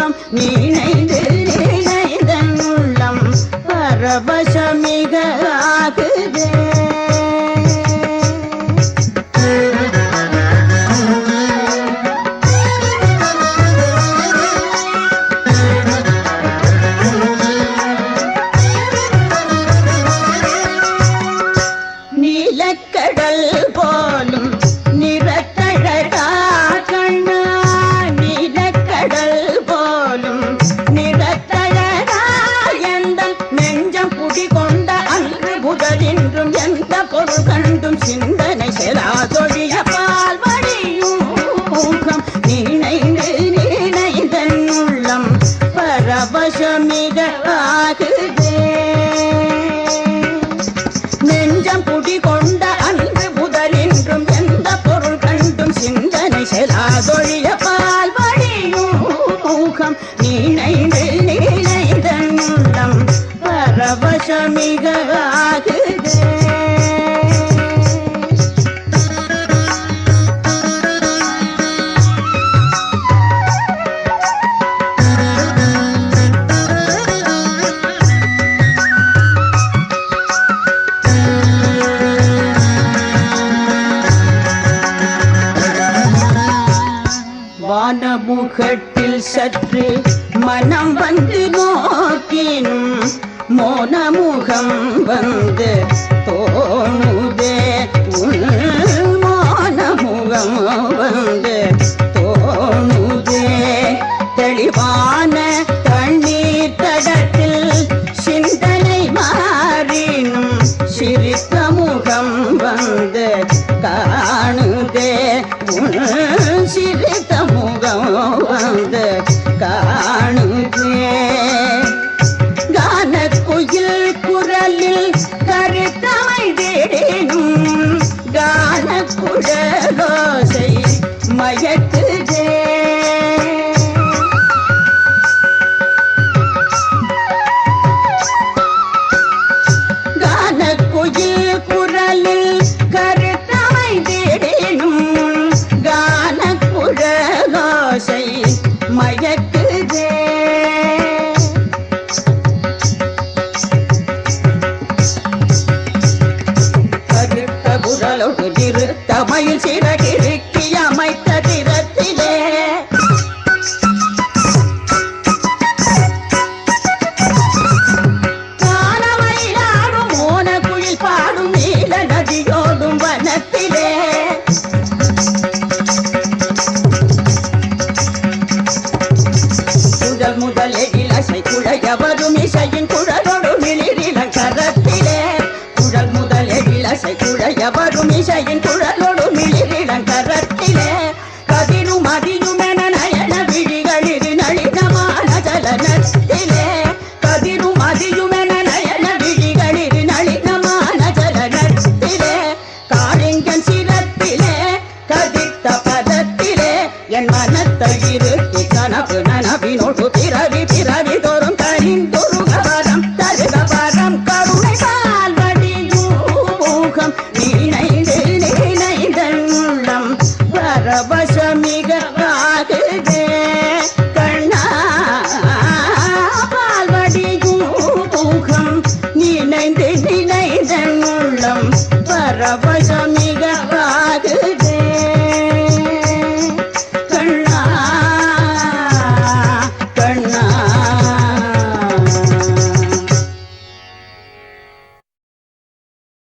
முகம் நினைந்து நினைதன் உள்ளம் பரவசமிக ஆகுதே. நீலக்கடல் போலும் நிறத்தழகா கண்ணா, நீலக்கடல் போலும் நிறத்தழகா எந்தன் நெஞ்சம் குடிகொண்ட அன்று முதலின்றும் எந்த பொருள் கண்டும் சிந்தனை செலாதொழிய பால் வழியும் முகம் நினைந்து நினைதன் உள்ளம் பரவசமிக ஆகுதே. நெஞ்சம் குடிகொண்ட அன்று முதலின்றும் எந்த பொருள் கண்டும் சிந்தனை செலாதொழிய பால் வழியும் முகம் நினைந்து நினைதன் உள்ளம் பரவசமிக ஆகுதே. வானமுகட்டில் சற்று மனம் வந்து நோக்கினும் மோனமுகம் வந்து தோணுதே. மோனமுகம் வந்து தோணுதே. தெளிவான தண்ணீர் தடத்தில் சிந்தனை மாறினும் சிரித்த முகம் வந்து காணுதே. சிரித்த முகம் வந்து காணுதே. கானக்குயில் குரலில் கருத்தமை தேடினும் கானக்குழலோசை மயக்குதே. கானக்குயில் குரலில் கருத்தமை தேடினும் கானக்குழலோசை மயக்குதே. கருத்த குரலோடு நிறுத்த மயில் சிறகிருக்கி அமைத்த திறத்திலே கானமயிலாடும் மோன குயில் பாடும் நீல நதியோடும் வனத்திலே முதல் எழிலசை குழைய வரும் இசையின் குழலோடு மிளிரிலங்கரத்திலே. குழல் முதல் எழிலசை குழைய வரும் இசையின் குழலோடு மிளிரிலங்கரத்திலே. கதிரும் அதியுமென நயன விழிகளிரு நளினமான ஜலனத்திலே. கதிரும் அதியுமென நயன விழிகளிரு நளினமான ஜலனத்திலே. காளிங்கன் சிரத்திலே கதித்த பதத்திலே என் மனத்தை இருத்தி கனவு நனவினோடு பிறவி பிறவி தோறும் கனிந்துருக வரம் தருக வரம் கருணை பால் வடியும் முகம் நினைந்து நினைதன் உள்ளம் பரவசமிக ஆகுதே. கண்ணா பால் வடியும் முகம் நினைந்து நினைதன் உள்ளம் பரவசமிக ஆகுதே.